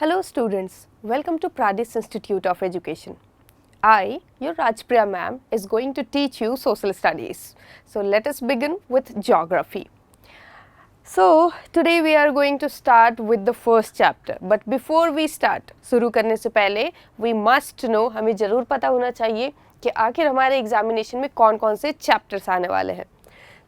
Hello students, welcome to Pradis Institute of Education. I, your Rajpriya ma'am, is going to teach you social studies. So let us begin with geography. So today we are going to start with the first chapter. But before we start, शुरू करने से पहले we must know, हमें ज़रूर पता होना चाहिए कि आखिर हमारे एग्जामिनेशन में कौन कौन से चैप्टर्स आने वाले हैं.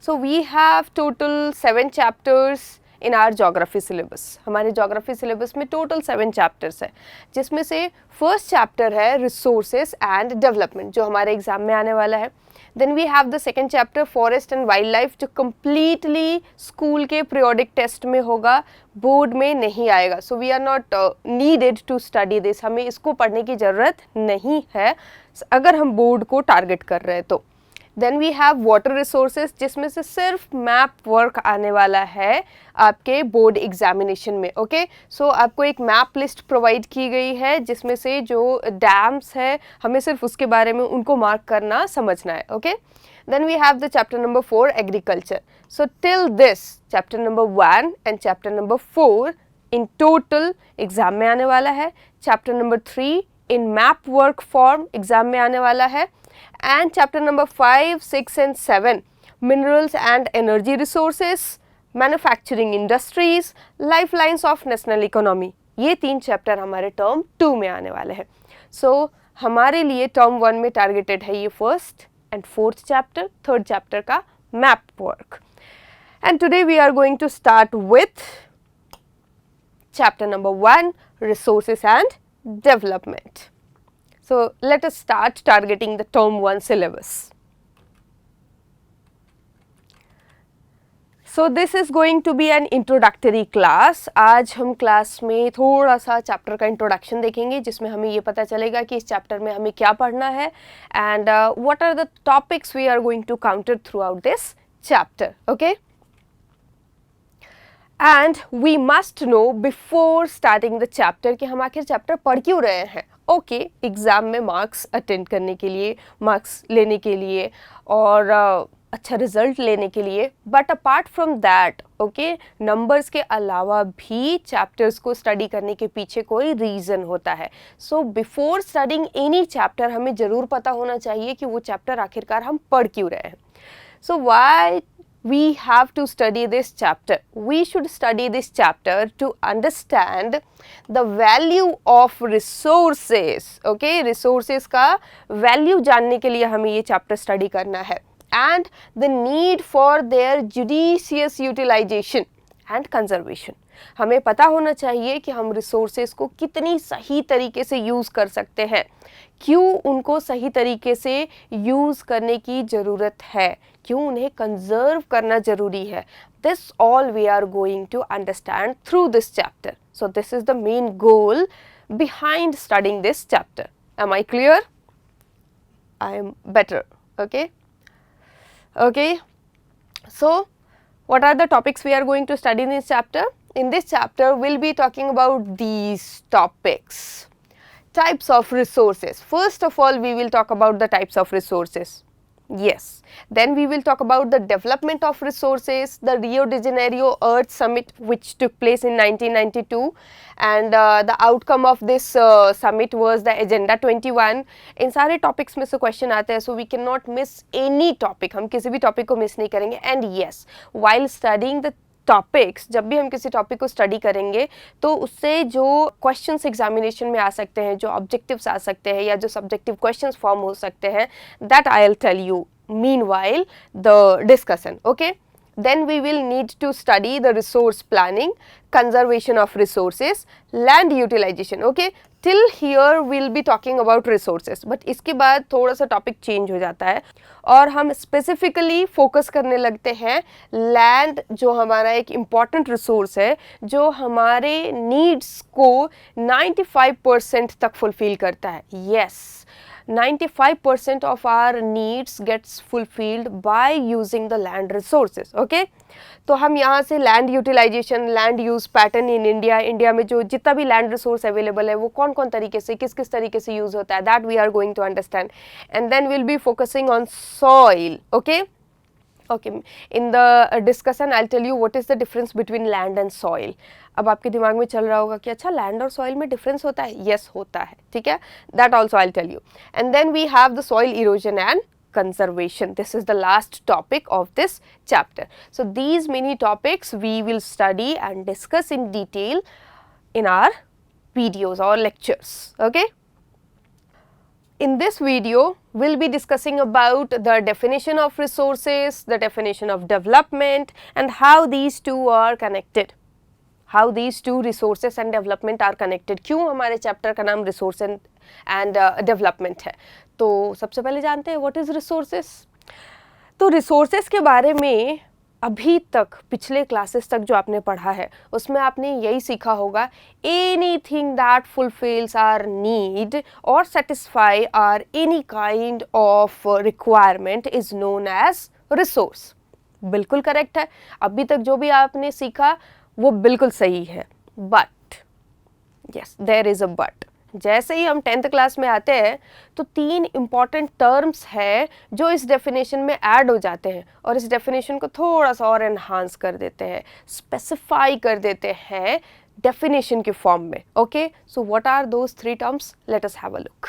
So we have total 7 chapters in our geography syllabus. हमारे जोग्राफी सिलेबस में टोटल 7 चैप्टर्स है, जिसमें से फर्स्ट चैप्टर है रिसोर्सेस एंड डेवलपमेंट, जो हमारे एग्जाम में आने वाला है. Then we have the second chapter forest and wild life, जो कम्प्लीटली स्कूल के पीरियोडिक टेस्ट में होगा, बोर्ड में नहीं आएगा. So we are not needed to study this. हमें इसको पढ़ने की ज़रूरत नहीं है अगर हम बोर्ड को टारगेट कर रहे हैं तो. Then we have water resources, जिसमें से सिर्फ मैप वर्क आने वाला है आपके बोर्ड एग्जामिनेशन में. ओके, सो आपको एक मैप लिस्ट प्रोवाइड की गई है, जिसमें से जो डैम्स है हमें सिर्फ उसके बारे में उनको मार्क करना समझना है. Okay, then we have the chapter number 4 agriculture. So till this chapter number 1 and chapter number 4 in total exam में आने वाला है. Chapter number 3 in map work form exam में आने वाला है. And chapter number 5, 6 and 7 minerals and energy resources, manufacturing industries, lifelines of national economy. ये 3 chapter हमारे टर्म 2 में आने वाले हैं. सो हमारे लिए टर्म 1 में टारगेटेड है ये first and fourth chapter, third chapter का map work. And today we are going to start with chapter number 1 resources and development. So let us start targeting the term 1 syllabus. So this is going to be an introductory class. आज हम class में थोड़ा सा chapter का introduction देखेंगे, जिसमें हमें ये पता चलेगा कि इस चैप्टर में हमें क्या पढ़ना है and what are the topics we are going to counter throughout this chapter. Okay? And we must know before starting the chapter कि हम आखिर चैप्टर पढ़ क्यों रहे हैं. ओके, एग्ज़ाम में मार्क्स अटेंड करने के लिए, मार्क्स लेने के लिए और अच्छा रिजल्ट लेने के लिए. But apart from that, okay, numbers के अलावा भी चैप्टर्स को स्टडी करने के पीछे कोई रीज़न होता है. So before studying any chapter हमें ज़रूर पता होना चाहिए कि वो चैप्टर आखिरकार हम पढ़ क्यों रहे हैं. So why we have to study this chapter? We should study this chapter to understand the value of resources. Okay, resources का value जानने के लिए हमें ये chapter study करना है, and the need for their judicious utilization and conservation. हमें पता होना चाहिए कि हम रिसोर्सेज को कितनी सही तरीके से यूज़ कर सकते हैं, क्यों उनको सही तरीके से यूज़ करने की ज़रूरत है, क्यों उन्हें कंजर्व करना ज़रूरी है. This all we are going to understand through this chapter. So this is the main goal behind studying this chapter. Am I clear? I am better. Okay okay, so what are the topics we are going to study in this chapter? In this chapter, we'll be talking about these topics. Types of resources. First of all, we will talk about the types of resources. Yes. Then we will talk about the development of resources, the Rio de Janeiro Earth Summit, which took place in 1992, and the outcome of this summit was the Agenda 21. इन सारे topics में से question आते हैं, so we cannot miss any topic. हम किसी भी topic को miss नहीं करेंगे. And yes, while studying the topics, जब भी हम किसी टॉपिक को स्टडी करेंगे तो उससे जो क्वेश्चंस एग्जामिनेशन में आ सकते हैं, जो ऑब्जेक्टिव्स आ सकते हैं या जो सब्जेक्टिव क्वेश्चंस फॉर्म हो सकते हैं, that I will tell you meanwhile the discussion. Okay, then we will need to study the resource planning, conservation of resources, land utilization. Okay, till here we'll be talking about resources, but इसके बाद थोड़ा सा topic change हो जाता है और हम specifically focus करने लगते हैं लैंड, जो हमारा एक इम्पॉर्टेंट रिसोर्स है, जो हमारे नीड्स को 95% तक फुलफिल करता है. Yes, 95% of our needs gets fulfilled by using the land resources. Okay, तो हम यहाँ से land utilisation, land use pattern in India, India में जो जितना भी लैंड रिसोर्स अवेलेबल है वो कौन कौन तरीके से, किस किस तरीके से यूज़ होता है, that we are going to understand. And then will be focusing on soil. Okay, okay, in the discussion I tell you what is the difference between land and soil. अब आपके दिमाग में चल रहा होगा कि अच्छा लैंड और सॉइल में डिफरेंस होता है. यस होता है, ठीक है, that also I tell you. And then we have the soil erosion and conservation. This is the last topic of this chapter. So these many topics we will study and discuss in detail in our videos or lectures. Okay, in this video we'll be discussing about the definition of resources, the definition of development, and how these two are connected. How these two resources and development are connected. क्यों हमारे chapter का नाम resource and development है. तो सबसे पहले जानते हैं व्हाट इज रिसोर्सेस. तो रिसोर्सेस के बारे में अभी तक पिछले क्लासेस तक जो आपने पढ़ा है उसमें आपने यही सीखा होगा, anything that fulfils our need और satisfy our any kind of requirement is known as resource. बिल्कुल करेक्ट है. अभी तक जो भी आपने सीखा वो बिल्कुल सही है. But yes, there is a but. जैसे ही हम 10th क्लास में आते हैं तो 3 इम्पॉर्टेंट टर्म्स है जो इस डेफिनेशन में ऐड हो जाते हैं और इस डेफिनेशन को थोड़ा सा और एनहांस कर देते हैं, स्पेसिफाई कर देते हैं डेफिनेशन के फॉर्म में. Okay, so what are those 3 terms? Let us have a look.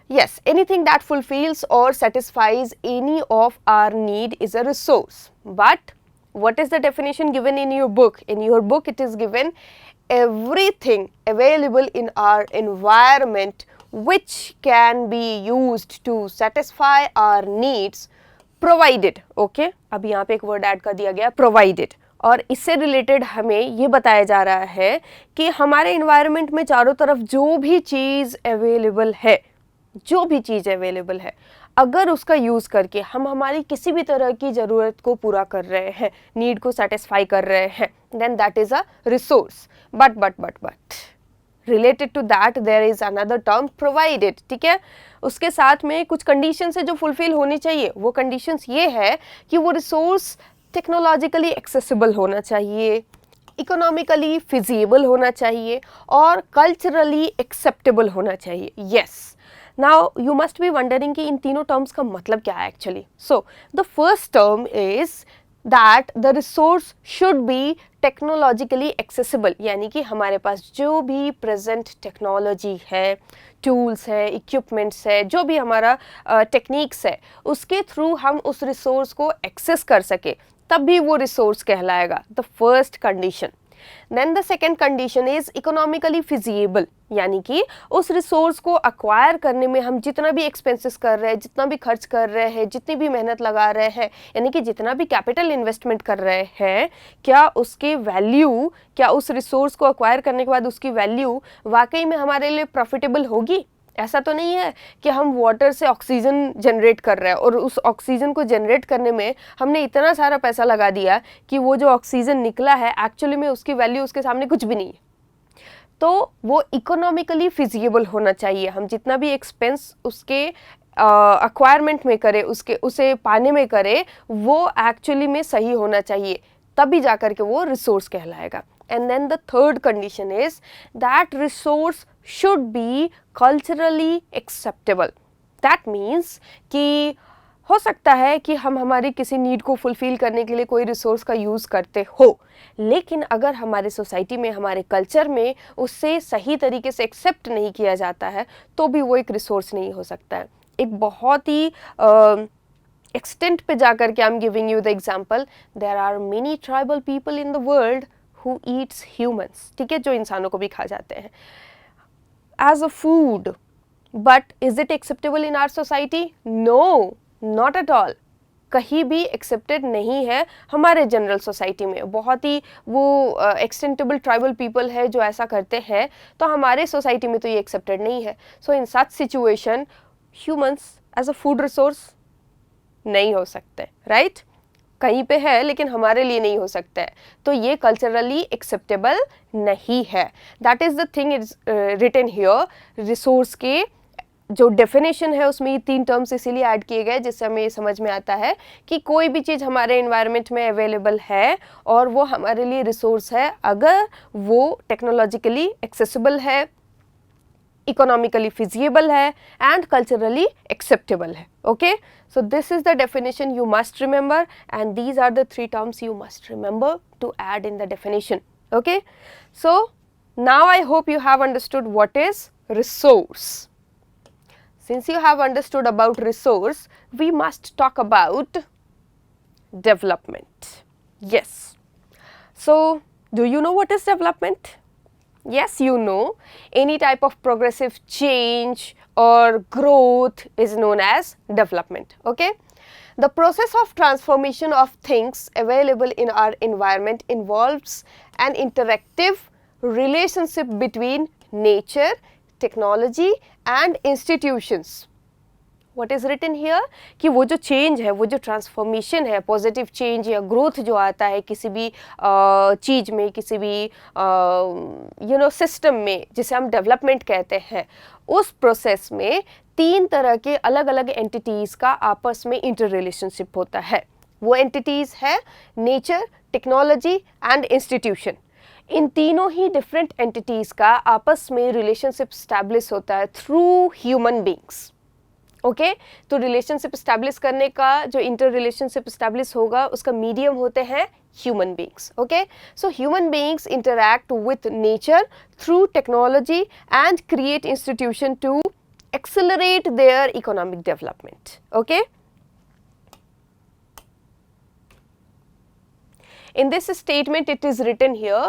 Yes, anything that fulfills or satisfies any of our need is a resource. But what is the definition given in your book? In your book it is given everything available in our environment which can be used to satisfy our needs provided. Okay, अब यहाँ पे एक word add कर दिया गया provided. और इससे related हमें ये बताया जा रहा है कि हमारे इन्वायरमेंट में चारों तरफ जो भी चीज़ अवेलेबल है, जो भी चीज़ अवेलेबल है, अगर उसका यूज़ करके हम हमारी किसी भी तरह की ज़रूरत को पूरा कर रहे हैं, नीड को सेटिस्फाई कर रहे हैं, then that is a resource. But related to that there is another term provided. ठीक है, उसके साथ में कुछ कंडीशंस है जो फुलफिल होनी चाहिए. वो कंडीशंस ये है कि वो रिसोर्स टेक्नोलॉजिकली एक्सेसिबल होना चाहिए, इकोनॉमिकली फिजिबल होना चाहिए और कल्चरली एक्सेप्टेबल होना चाहिए. Yes, now you must be wondering कि इन तीनों टर्म्स का मतलब क्या है actually. So the first term is that the resource should be technologically accessible, यानी कि हमारे पास जो भी प्रेजेंट टेक्नोलॉजी है, टूल्स है, इक्विपमेंट्स है, जो भी हमारा टेक्निक्स है, उसके थ्रू हम उस रिसोर्स को एक्सेस कर सके, तब भी वो रिसोर्स कहलाएगा. The first condition. Then the second condition is economically feasible, यानी कि उस रिसोर्स को अक्वायर करने में हम जितना भी एक्सपेंसेस कर रहे हैं, जितना भी खर्च कर रहे हैं, जितनी भी मेहनत लगा रहे हैं, यानी कि जितना भी कैपिटल इन्वेस्टमेंट कर रहे हैं, क्या उसकी वैल्यू, क्या उस रिसोर्स को अक्वायर करने के बाद उसकी वैल्यू वाकई में हमारे लिए प्रॉफिटेबल होगी. ऐसा तो नहीं है कि हम वाटर से ऑक्सीजन जनरेट कर रहे हैं और उस ऑक्सीजन को जनरेट करने में हमने इतना सारा पैसा लगा दिया कि वो जो ऑक्सीजन निकला है एक्चुअली में उसकी वैल्यू उसके सामने कुछ भी नहीं है. तो वो इकोनॉमिकली फिजिबल होना चाहिए. हम जितना भी एक्सपेंस उसके अक्वायरमेंट में करें, उसे पाने में करें, वो एक्चुअली में सही होना चाहिए, तभी जाकर के वो रिसोर्स कहलाएगा. And then the third condition is that resource should be culturally acceptable. That means कि हो सकता है कि हम हमारी किसी नीड को फुलफिल करने के लिए कोई रिसोर्स का यूज़ करते हो, लेकिन अगर हमारे सोसाइटी में, हमारे कल्चर में उससे सही तरीके से एक्सेप्ट नहीं किया जाता है तो भी वो एक रिसोर्स नहीं हो सकता है. एक बहुत ही एक्सटेंट पे जाकर के I am giving you the example, there are many tribal people in the world who eats humans. ठीक है, जो इंसानों को भी खा जाते हैं as a food, but is it acceptable in our society? No, not at all. कहीं भी एक्सेप्टेड नहीं है हमारे जनरल सोसाइटी में. बहुत ही वो एक्सटेंटेबल ट्राइबल पीपल है जो ऐसा करते हैं, तो हमारे सोसाइटी में तो ये एक्सेप्टेड नहीं है. So in such situation humans as a food resource नहीं हो सकते, राइट? कहीं पे है लेकिन हमारे लिए नहीं हो सकता है, तो ये कल्चरली एक्सेप्टेबल नहीं है. That is the thing is written here. Resource के जो डेफिनेशन है उसमें ये 3 टर्म्स इसीलिए ऐड किए गए जिससे हमें ये समझ में आता है कि कोई भी चीज़ हमारे इन्वायरमेंट में अवेलेबल है और वो हमारे लिए रिसोर्स है अगर वो टेक्नोलॉजिकली एक्सेसिबल है, इकोनॉमिकली फिजिबल है एंड कल्चरली एक्सेप्टेबल है. Okay, so this is the definition you must remember and these are the 3 terms you must remember to add in the definition. Okay, so now I hope you have understood what is resource. Since you have understood about resource, we must talk about development. Yes. So, do you know what is development? Yes, you know. Any type of progressive change or growth is known as development. Okay. The process of transformation of things available in our environment involves an interactive relationship between nature, technology and institutions. What is written here? कि वो जो change है, वो जो transformation है, positive change या growth जो आता है किसी भी चीज़ में, किसी भी सिस्टम में, जिसे हम डेवलपमेंट कहते हैं, उस प्रोसेस में 3 तरह के अलग अलग एंटिटीज़ का आपस में इंटर रिलेशनशिप होता है. वो एंटिटीज़ है नेचर, टेक्नोलॉजी एंड इंस्टीट्यूशन. इन तीनों ही डिफरेंट एंटिटीज़ का आपस में रिलेशनशिप स्टैब्लिश होता है थ्रू ह्यूमन बींग्स. ओके, तो रिलेशनशिप स्टैब्लिश करने का जो इंटर रिलेशनशिप स्टैब्लिश होगा उसका मीडियम होते हैं human beings. Okay, so human beings interact with nature through technology and create institution to accelerate their economic development. Okay, in this statement it is written here.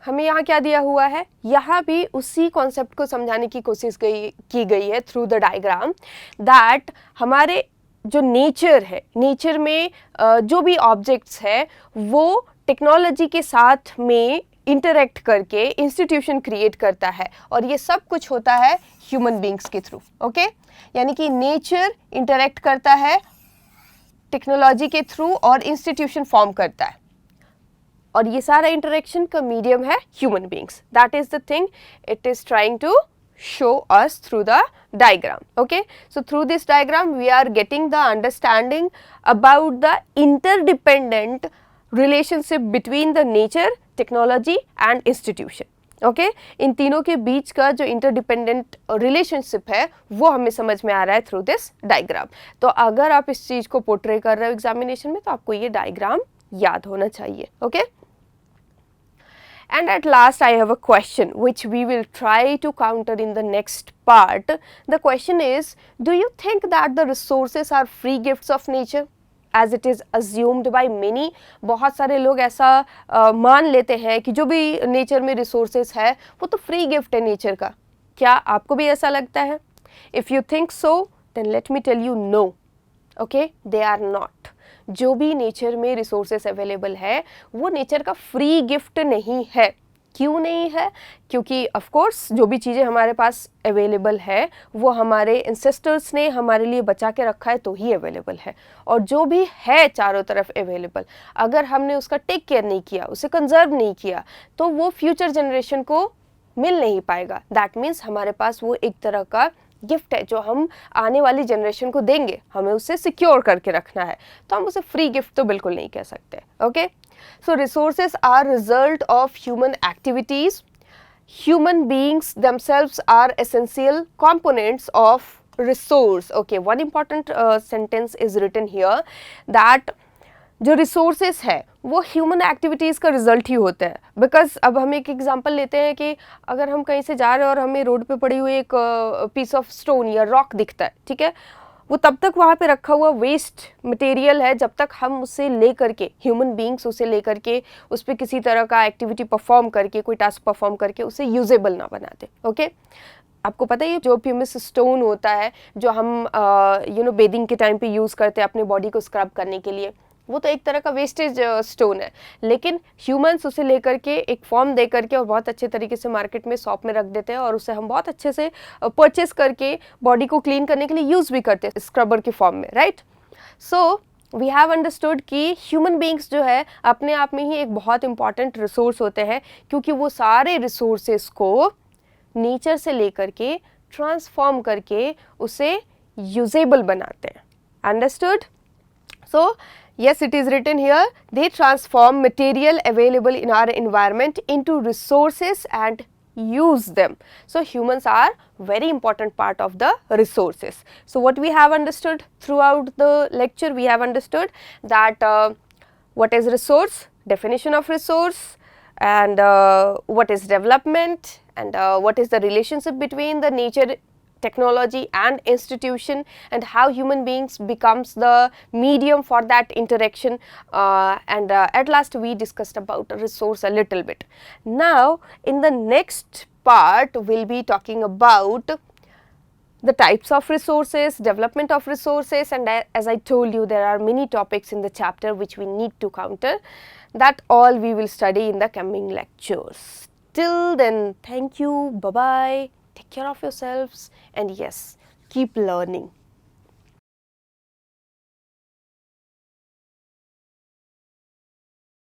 हमें यहाँ क्या दिया हुआ है, यहाँ भी उसी कॉन्सेप्ट को समझाने की कोशिश की गई है थ्रू द डायग्राम, दैट हमारे जो नेचर है, नेचर में जो भी ऑब्जेक्ट्स है वो टेक्नोलॉजी के साथ में इंटरेक्ट करके इंस्टीट्यूशन क्रिएट करता है, और ये सब कुछ होता है ह्यूमन बींग्स के थ्रू. ओके, यानी कि नेचर इंटरेक्ट करता है टेक्नोलॉजी के थ्रू और इंस्टीट्यूशन फॉर्म करता है, और ये सारा इंटरेक्शन का मीडियम है human beings. That is the thing it is trying to show us through the diagram. Okay, so through this diagram we are getting the understanding about the interdependent relationship between the nature, technology and institution. Okay, इन तीनों के बीच का जो interdependent relationship है वो हमें समझ में आ रहा है थ्रू दिस डायग्राम. तो अगर आप इस चीज़ को पोर्ट्रे कर रहे हो एग्जामिनेशन में तो आपको ये डायग्राम याद होना चाहिए. Okay, and at last I have a question which we will try to counter in the next part. The question is, do you think that the resources are free gifts of nature as it is assumed by many? बहुत सारे लोग ऐसा मान लेते हैं कि जो भी नेचर में रिसोर्सेस है वो तो फ्री गिफ्ट है नेचर का. क्या आपको भी ऐसा लगता है? If you think so, then let me tell you no. Okay, they are not. जो भी नेचर में रिसोर्सेस अवेलेबल है वो नेचर का फ्री गिफ्ट नहीं है. क्यों नहीं है? क्योंकि ऑफ कोर्स जो भी चीज़ें हमारे पास अवेलेबल है वो हमारे एंसेस्टर्स ने हमारे लिए बचा के रखा है तो ही अवेलेबल है, और जो भी है चारों तरफ अवेलेबल, अगर हमने उसका टेक केयर नहीं किया, उसे कंजर्व नहीं किया, तो वो फ्यूचर जनरेशन को मिल नहीं पाएगा. दैट मीन्स हमारे पास वो एक तरह का गिफ्ट है जो हम आने वाली जनरेशन को देंगे, हमें उसे सिक्योर करके रखना है, तो हम उसे फ्री गिफ्ट तो बिल्कुल नहीं कह सकते. Okay, so resources are result of human activities. Human beings themselves are essential components of resource. Okay, one important sentence is written here that जो रिसोर्सेस है वो ह्यूमन एक्टिविटीज़ का रिजल्ट ही होता है. बिकॉज अब हम एक एग्जांपल लेते हैं कि अगर हम कहीं से जा रहे हैं और हमें रोड पे पड़ी हुई एक पीस ऑफ स्टोन या रॉक दिखता है, ठीक है, वो तब तक वहाँ पे रखा हुआ वेस्ट मटेरियल है जब तक हम उसे ले करके, ह्यूमन बीइंग्स उसे ले करके उस पर किसी तरह का एक्टिविटी परफॉर्म करके, कोई टास्क परफॉर्म करके उसे यूजेबल ना बनाते. ओके, आपको पता है जो प्यूमिस स्टोन होता है जो हम बेदिंग के टाइम पे यूज़ करते हैं अपने बॉडी को स्क्रब करने के लिए, वो तो एक तरह का वेस्टेज स्टोन है, लेकिन ह्यूमंस उसे लेकर के एक फॉर्म दे करके और बहुत अच्छे तरीके से मार्केट में शॉप में रख देते हैं, और उसे हम बहुत अच्छे से परचेस करके बॉडी को क्लीन करने के लिए यूज़ भी करते हैं स्क्रबर के फॉर्म में. Right, so we have understood कि ह्यूमन बींग्स जो है अपने आप में ही एक बहुत इंपॉर्टेंट रिसोर्स होते हैं, क्योंकि वो सारे रिसोर्सेस को नेचर से लेकर के ट्रांसफॉर्म करके उसे यूजेबल बनाते हैं. Understood? So yes, it is written here, they transform material available in our environment into resources and use them. So humans are very important part of the resources. So what we have understood throughout the lecture, we have understood that what is resource, definition of resource, and what is development, and what is the relationship between the nature, technology and institution, and how human beings becomes the medium for that interaction, and at last we discussed about resource a little bit. Now in the next part we will be talking about the types of resources, development of resources, and as I told you, there are many topics in the chapter which we need to counter. That all we will study in the coming lectures. Till then, thank you, bye bye, take care of yourselves, and yes, keep learning.